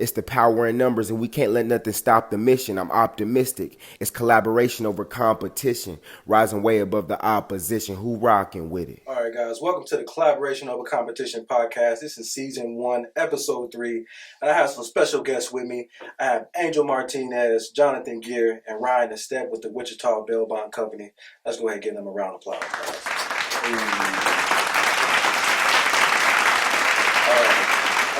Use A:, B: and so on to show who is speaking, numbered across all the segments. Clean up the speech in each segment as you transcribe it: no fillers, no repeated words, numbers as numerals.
A: It's the power in numbers, and we can't let nothing stop the mission. I'm optimistic. It's collaboration over competition, rising way above the opposition. Who rocking with it?
B: All right, guys. Welcome to the Collaboration Over Competition podcast. This is season 1, episode 3, and I have some special guests with me. I have Angel Martinez, Jonathan Gear, and Ryan Estep with the Wichita Bonding Company. Let's go ahead and give them a round of applause, guys.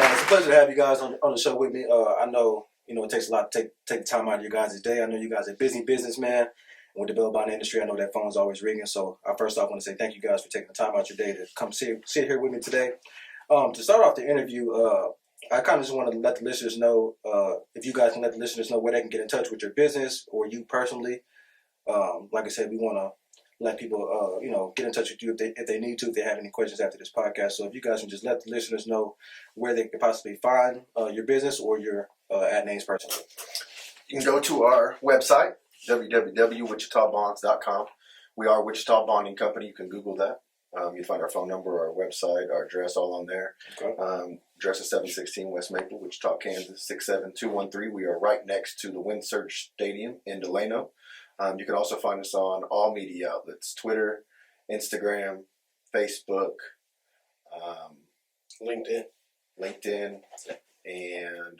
B: It's a pleasure to have you guys on the show with me. I know it takes a lot to take the time out of your guys' day. I know you guys are busy businessmen. With the bail bond industry, I know that phone's always ringing. So I first off want to say thank you guys for taking the time out your day to come sit here with me today. To start off the interview, I kind of just want to let the listeners know, if you guys can let the listeners know where they can get in touch with your business or you personally. Like I said, we want to let people, get in touch with you if they need to, if they have any questions after this podcast. So if you guys can just let the listeners know where they could possibly find your business or your ad names personally.
C: You can go to our website, www.wichitabonds.com. We are Wichita Bonding Company. You can Google that. You'll find our phone number, our website, our address all on there. Okay. Address is 716 West Maple, Wichita, Kansas, 67213. We are right next to the Wind Surge Stadium in Delano. You can also find us on all media outlets, Twitter, Instagram, Facebook,
B: LinkedIn,
C: and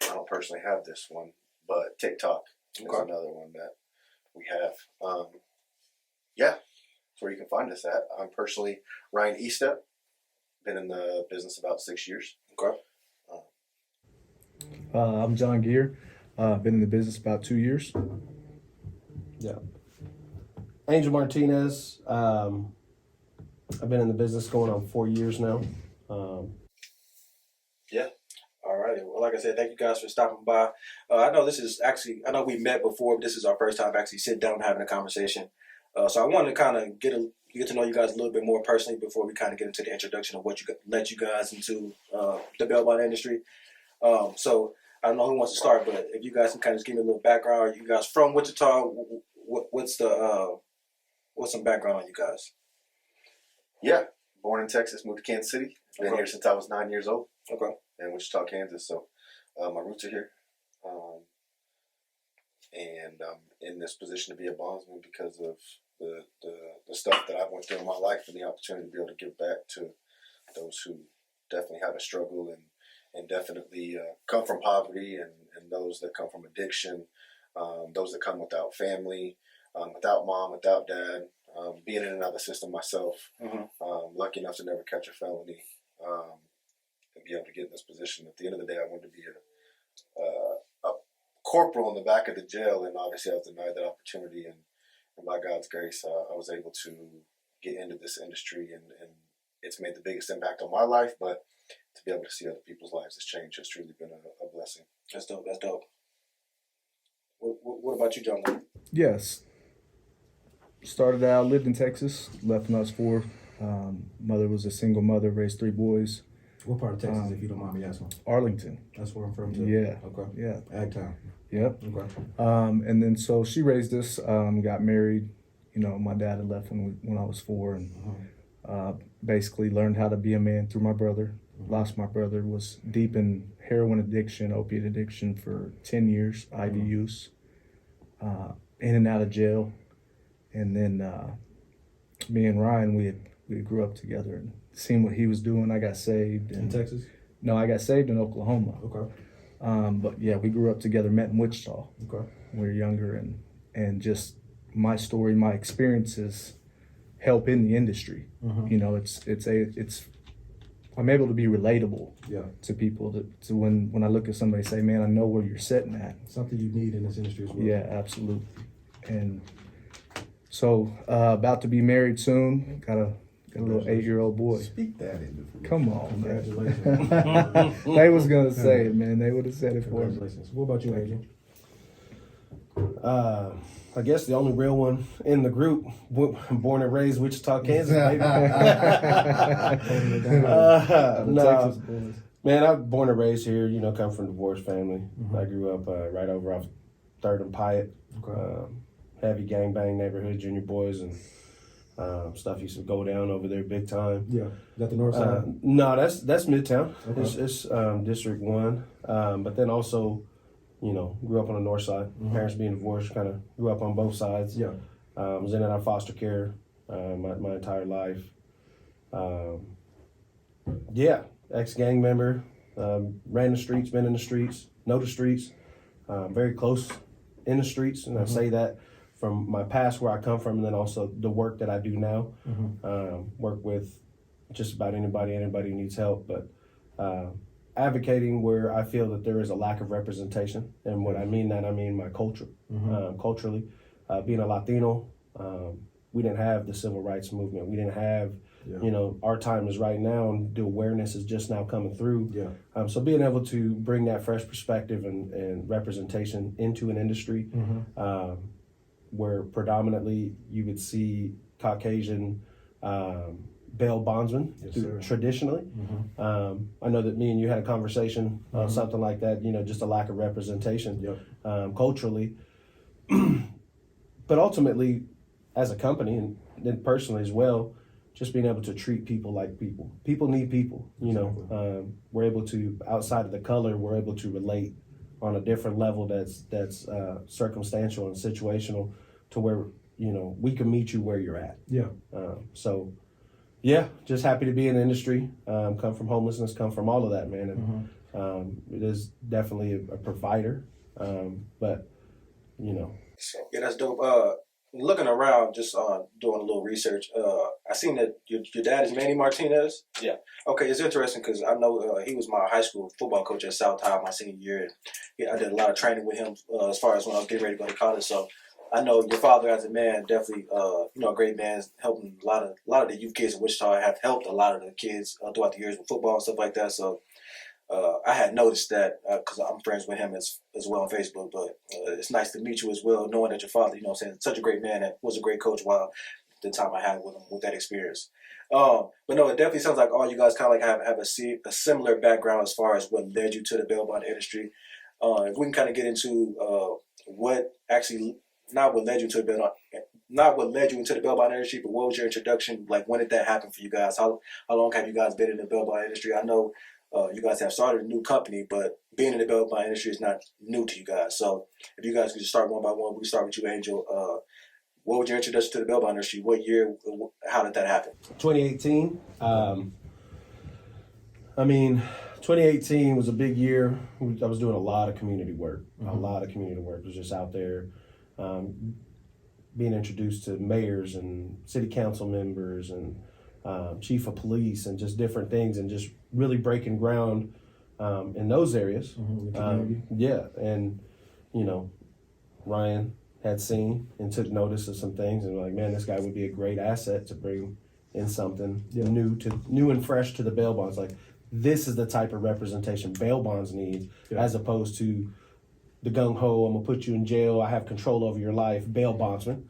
C: I don't personally have this one, but TikTok. There's another one that we have. That's where you can find us at. I'm personally Ryan Estep. Been in the business about 6 years.
B: Okay.
D: I'm John Gear. Been in the business about 2 years.
E: Yeah. Angel Martinez. I've been in the business going on 4 years now.
B: All right. Well, like I said, thank you guys for stopping by. I know we met before, but this is our first time actually sitting down and having a conversation. So I wanted to kind of get to know you guys a little bit more personally before we kind of get into the introduction of what led you guys into the bail bond industry. So I don't know who wants to start, but if you guys can kind of just give me a little background. Are you guys from Wichita? What's some background on you guys?
C: Yeah. Born in Texas, moved to Kansas City. Been here since I was 9 years old.
B: Okay.
C: In Wichita, Kansas. So my roots are here. And I'm in this position to be a bondsman because of the stuff that I've went through in my life and the opportunity to be able to give back to those who definitely had a struggle and definitely come from poverty and those that come from addiction, those that come without family, without mom, without dad, being in another system myself, lucky enough to never catch a felony, and be able to get in this position. At the end of the day, I wanted to be a corporal in the back of the jail, and obviously I was denied that opportunity, and by God's grace, I was able to get into this industry, and it's made the biggest impact on my life, but to be able to see other people's lives has changed has truly been a blessing.
B: That's dope. What about you, John?
D: Yes. Started out, lived in Texas, left when I was 4. Mother was a single mother, raised 3 boys.
E: What part of Texas, if you don't mind me asking?
D: Arlington.
E: That's where I'm from, too.
D: Yeah.
E: Okay.
D: Yeah.
E: Agtown.
D: Yep.
E: Okay.
D: And then so she raised us, got married. My dad had left when I was 4 and basically learned how to be a man through my brother. Lost my brother, was deep in heroin addiction, opiate addiction for 10 years, IV use, in and out of jail. And then me and Ryan, we grew up together and seen what he was doing. I got saved.
E: In Texas?
D: No, I got saved in Oklahoma.
E: Okay.
D: But yeah, we grew up together, met in Wichita.
E: Okay.
D: When we were younger, and just my story, my experiences help in the industry. It's I'm able to be relatable to people to when I look at somebody and say, man, I know where you're sitting at.
E: Something you need in this industry as well.
D: Yeah, absolutely. And so about to be married soon, got a little 8-year-old boy.
E: Speak that into.
D: Come on,
E: Congratulations.
D: man. They was gonna say it, man. They would have said it for me.
E: Congratulations. What about you, Angel? I guess the only real one in the group, born and raised Wichita, Kansas, baby. No, man, I'm born and raised here. Come from a divorced family. I grew up right over off 3rd and Pyatt. Okay. Heavy gangbang neighborhood, junior boys, and Stuff used to go down over there big time.
F: Yeah, is that the north side?
E: No, that's Midtown.
F: Okay.
E: It's District 1. But then also, grew up on the north side. Parents being divorced, kind of grew up on both sides.
F: Yeah.
E: Was in and out of foster care my entire life. Ex-gang member. Ran the streets, been in the streets, know the streets. Very close in the streets. And I say that from my past, where I come from, and then also the work that I do now. Work with just about anybody who needs help. But advocating where I feel that there is a lack of representation. And what I mean my culture. Culturally, being a Latino, we didn't have the civil rights movement. We didn't have, our time is right now, and the awareness is just now coming through.
F: Yeah.
E: So being able to bring that fresh perspective and representation into an industry where predominantly you would see Caucasian bail bondsmen traditionally. I know that me and you had a conversation on something like that, just a lack of representation culturally. But ultimately, as a company and then personally as well, just being able to treat people like people. People need people, we're able to, outside of the color, we're able to relate on a different level that's circumstantial and situational to where, we can meet you where you're at.
F: Yeah.
E: Just happy to be in the industry, come from homelessness, come from all of that, man. And it is definitely a provider, but,
B: Yeah, that's dope. Looking around, just doing a little research, I seen that your dad is Manny Martinez.
C: Yeah.
B: Okay, it's interesting because I know he was my high school football coach at South High my senior year. And I did a lot of training with him as far as when I was getting ready to go to college. So I know your father as a man, definitely, a great man, helping a lot of the youth kids in Wichita. Have helped a lot of the kids throughout the years with football and stuff like that. So I had noticed that because I'm friends with him as well on Facebook. But it's nice to meet you as well, knowing that your father, such a great man and was a great coach while the time I had with him with that experience. But no, it definitely sounds like all you guys kind of like have a similar background as far as what led you to the bail bond industry. If we can kind of get into what actually, not what led you to the bail bond, not what led you into the bail bond industry, but what was your introduction? Like, when did that happen for you guys? How long have you guys been in the bail bond industry? I know you guys have started a new company, but being in the bail bond industry is not new to you guys. So if you guys could just start one by one, we can start with you, Angel. What was your introduction to the bail bond industry? What year? How did that happen?
E: 2018. 2018 was a big year. I was doing a lot of community work. A lot of community work. I was just out there being introduced to mayors and city council members and chief of police and just different things, and just really breaking ground in those areas. And Ryan had seen and took notice of some things, and like, man, this guy would be a great asset to bring in something new and fresh to the bail bonds. Like, this is the type of representation bail bonds need, as opposed to the gung ho, I'm gonna put you in jail, I have control over your life, bail bondsman.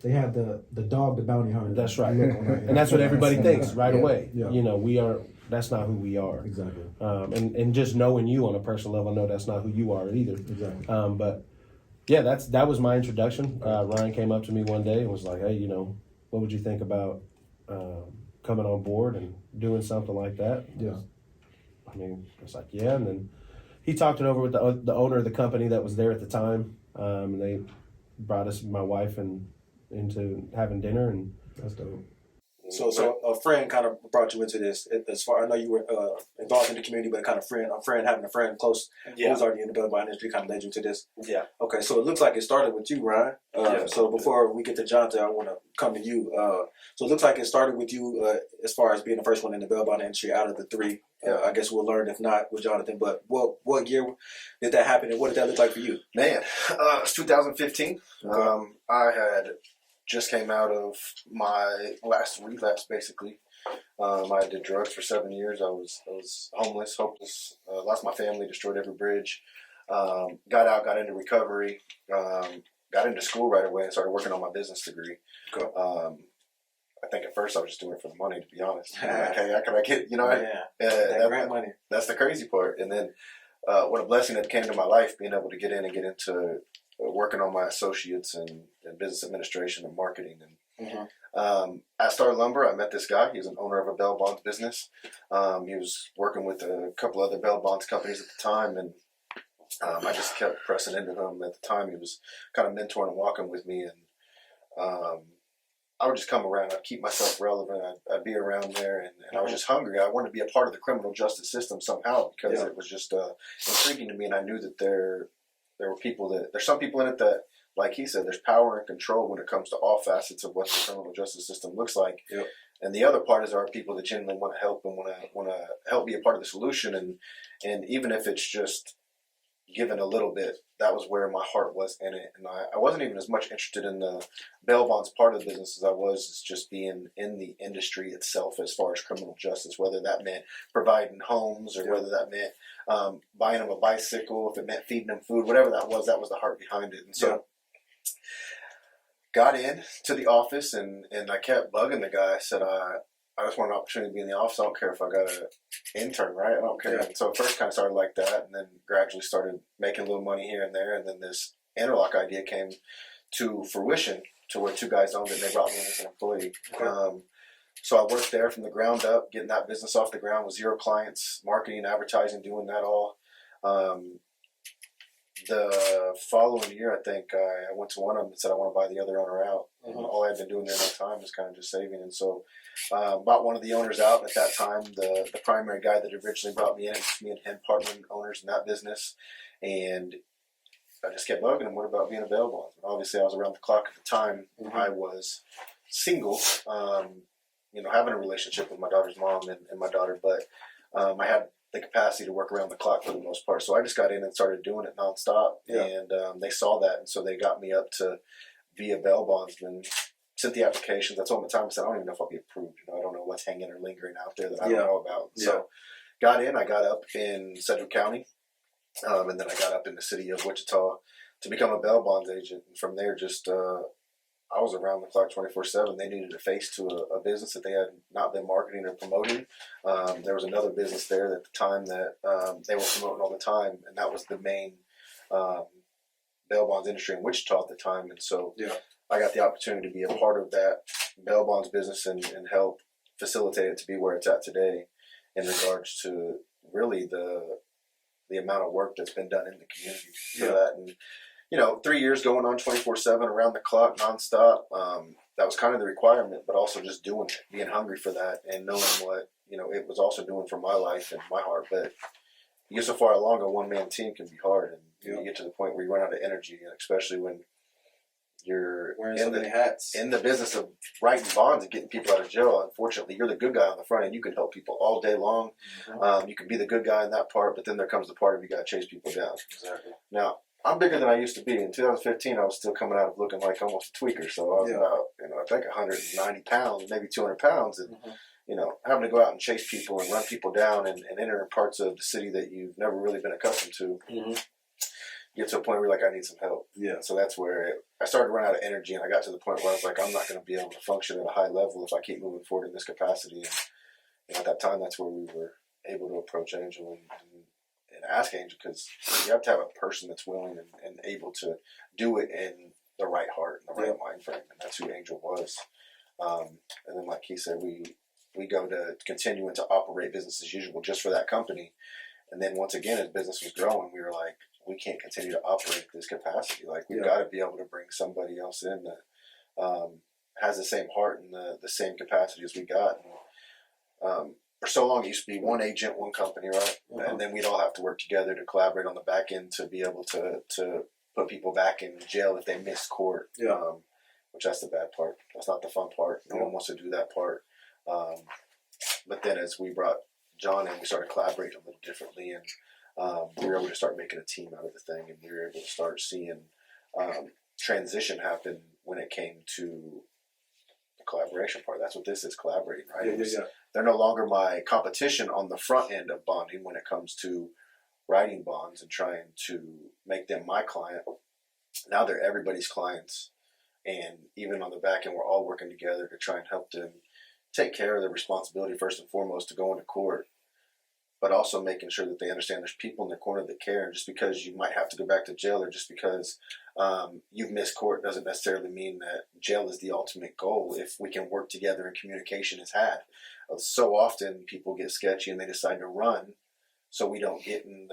F: They have the dog, the bounty hunter.
E: That's right. And that's what everybody thinks right away.
F: Yeah.
E: We are. That's not who we are.
F: Exactly.
E: And just knowing you on a personal level, I know that's not who you are either.
F: Exactly.
E: But yeah, that was my introduction. Ryan came up to me one day and was like, "Hey, what would you think about coming on board and doing something like that?"
F: Yeah.
E: I was like, yeah. And then he talked it over with the owner of the company that was there at the time, and they brought us, my wife, and into having dinner, and
F: That's dope.
B: So a friend kind of brought you into this. As far I know, you were involved in the community, but having a friend close who was already in the bail bond industry kind of led you to this.
C: Yeah.
B: Okay, so it looks like it started with you, Ryan. So before we get to Jonathan, I want to come to you. So it looks like it started with you as far as being the first one in the bail bond industry out of the three. I guess we'll learn if not with Jonathan. But what year did that happen, and what did that look like for you?
C: Man, it's 2015.
B: Okay.
C: I had just came out of my last relapse, basically. I did drugs for 7 years. I was homeless, hopeless, lost my family, destroyed every bridge. Got out, got into recovery, got into school right away and started working on my business degree.
B: Cool.
C: I think at first I was just doing it for the money, to be honest. Like, hey, how can I get,
B: that grant money.
C: That's the crazy part. And then what a blessing that came to my life, being able to get in and get into working on my associates and business administration and marketing. And At Star Lumber, I met this guy. He was an owner of a bail bonds business. He was working with a couple other bail bonds companies at the time, and I just kept pressing into him. At the time, he was kind of mentoring and walking with me, and I would just come around. I'd keep myself relevant. I'd be around there, and I was just hungry. I wanted to be a part of the criminal justice system somehow because it was just intriguing to me, and I knew that there were people there's some people in it that, like he said, there's power and control when it comes to all facets of what the criminal justice system looks like.
B: Yep.
C: And the other part is there are people that genuinely want to help and want to help be a part of the solution, and even if it's just given a little bit, that was where my heart was in it. And I wasn't even as much interested in the bail bonds part of the business as I was just being in the industry itself as far as criminal justice, whether that meant providing homes or whether that meant buying them a bicycle, if it meant feeding them food, whatever that was the heart behind it. And so got in to the office and I kept bugging the guy. I said, I just want an opportunity to be in the office. I don't care if I got an intern, right? I don't care. And so at first kind of started like that, and then gradually started making a little money here and there. And then this interlock idea came to fruition to where two guys owned it, and they brought me in as an employee. So I worked there from the ground up, getting that business off the ground with 0 clients, marketing, advertising, doing that all. The following year, I think I went to one of them and said I want to buy the other owner out. And all I had been doing during that time was kind of just saving. And so bought one of the owners out. And at that time, the primary guy that originally brought me in, me and him partnering owners in that business. And I just kept bugging him, what about being a bail bondsman? Obviously, I was around the clock at the time. I was single, having a relationship with my daughter's mom and my daughter. But I had the capacity to work around the clock for the most part. So I just got in and started doing it nonstop. And they saw that. And so they got me up to be a bail bondsman, sent the applications. I told them at the time, I said, I don't even know if I'll be approved. I don't know what's hanging or lingering out there that I don't know about. So got in, I got up in Sedgwick County. And then I got up in the city of Wichita to become a bail bonds agent. And from there, just I was around the clock 24/7. They needed a face to a business that they had not been marketing or promoting. There was another business there at the time that they were promoting all the time, and that was the main bail bonds industry in Wichita at the time. And so I got the opportunity to be a part of that bail bonds business and help facilitate it to be where it's at today in regards to really the amount of work that's been done in the community for that. And 3 years going on 24/7 around the clock nonstop. That was kind of the requirement, but also just doing it, being hungry for that, and knowing what it was also doing for my life and my heart. But you get so far along, a one-man team can be hard, and you get to the point where you run out of energy, especially when you're
B: wearing so many hats
C: in the business of writing bonds and getting people out of jail. Unfortunately, you're the good guy on the front end. You can help people all day long. You can be the good guy in that part, but then there comes the part of you got to chase people down.
B: Exactly.
C: Now, I'm bigger than I used to be. In 2015, I was still coming out of looking like almost a tweaker. So I was about, I think 190 pounds, maybe 200 pounds. And, having to go out and chase people and run people down and enter in parts of the city that you've never really been accustomed to. Get to a point where you're like, I need some help. So that's where I started to run out of energy, and I got to the point where I was like, I'm not going to be able to function at a high level if I keep moving forward in this capacity. And at that time, that's where we were able to approach Angel and ask Angel, because you have to have a person that's willing and able to do it in the right heart and the right mind frame, and that's who Angel was. And then, like he said, we go to continuing to operate business as usual just for that company. And then once again, as business was growing, we were like, we can't continue to operate this capacity. Like, we've got to be able to bring somebody else in that has the same heart and the same capacity as we got. And, for so long, it used to be one agent, one company, right? And then we'd all have to work together to collaborate on the back end to be able to put people back in jail if they missed court. Which that's the bad part. That's not the fun part. No one wants to do that part. But then as we brought John in, we started collaborating a little differently, and we were able to start making a team out of the thing, and we were able to start seeing transition happen when it came to the collaboration part. That's what this is, collaborating, right? They're no longer my competition on the front end of bonding when it comes to writing bonds and trying to make them my client. Now they're everybody's clients. And even on the back end, we're all working together to try and help them take care of their responsibility first and foremost to go into court. but also making sure that they understand there's people in the corner that care. And just because you might have to go back to jail, or just because you've missed court, doesn't necessarily mean that jail is the ultimate goal if we can work together and communication is had. So often people get sketchy and they decide to run, so we don't get in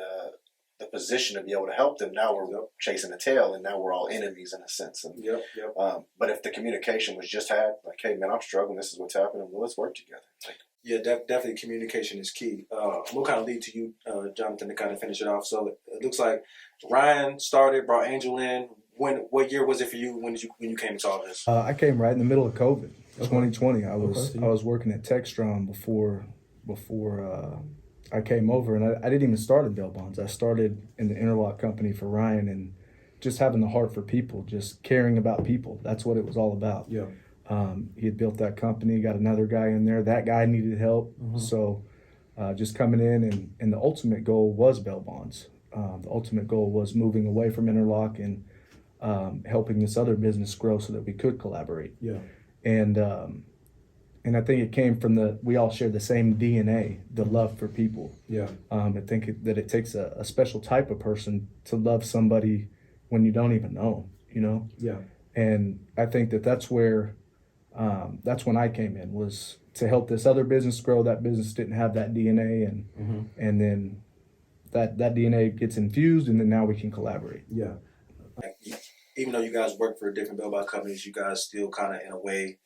C: the position to be able to help them. Now we're chasing a tail, and now we're all enemies in a sense. And, but if the communication was just had, like, hey man, I'm struggling, this is what's happening, well, let's work together. Like,
B: Yeah, definitely communication is key. We'll kind of lead to you, Jonathan, to kind of finish it off. So it looks like Ryan started, brought Angel in. What year was it for you? When you came into all this?
D: I came right in the middle of COVID, 2020. I was working at Textron before I came over, and I didn't even start at Bail Bonds. I started in the interlock company for Ryan, and just having the heart for people, just caring about people. That's what it was all about.
E: Yeah.
D: He had built that company, got another guy in there. That guy needed help, so just coming in, and the ultimate goal was Bail Bonds. The ultimate goal was moving away from interlock and helping this other business grow so that we could collaborate.
E: Yeah.
D: And I think it came from we all share the same DNA, the love for people.
E: Yeah.
D: I think that it takes a special type of person to love somebody when you don't even know them, you know?
E: Yeah.
D: And I think that's where, that's when I came in, was to help this other business grow. That business didn't have that DNA, and then that DNA gets infused, and then now we can collaborate.
E: Yeah.
B: Even though you guys work for different bail bond companies, you guys still kind of, in a way,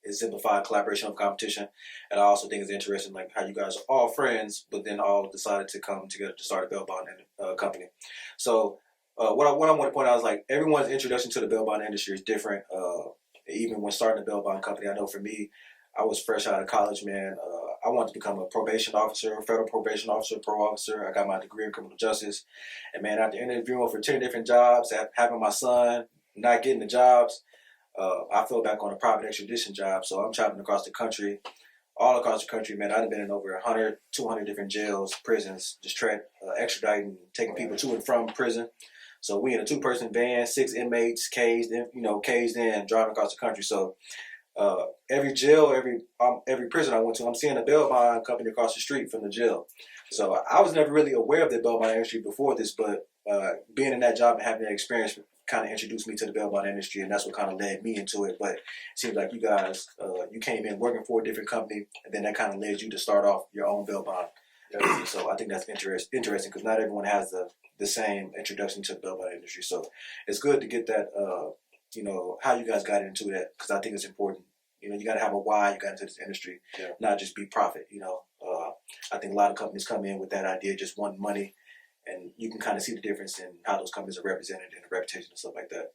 B: exemplify collaboration of competition. And I also think it's interesting, like, how you guys are all friends, but then all decided to come together to start a bail bond company. So what I want to point out is, like, everyone's introduction to the bail bond industry is different. Even when starting a bail bond company, I know for me, I was fresh out of college, man. I wanted to become a probation officer, federal probation officer, parole officer. I got my degree in criminal justice. And, man, after interviewing for 10 different jobs, having my son, not getting the jobs, I fell back on a private extradition job. So I'm traveling across the country, all across the country, man. I've been in over 100, 200 different jails, prisons, just extraditing, taking people to and from prison. So we in a 2-person van, 6 inmates, caged in, driving across the country. So every jail, every prison I went to, I'm seeing a bail bond company across the street from the jail. So I was never really aware of the bail bond industry before this, but being in that job and having that experience kind of introduced me to the bail bond industry, and that's what kind of led me into it. But it seems like you guys, you came in working for a different company, and then that kind of led you to start off your own bail bond. So I think that's interesting because not everyone has the same introduction to the bail bond industry. So it's good to get that, how you guys got into that, because I think it's important. You got to have a why you got into this industry, not just be profit. I think a lot of companies come in with that idea, just want money, and you can kind of see the difference in how those companies are represented and the reputation and stuff like that.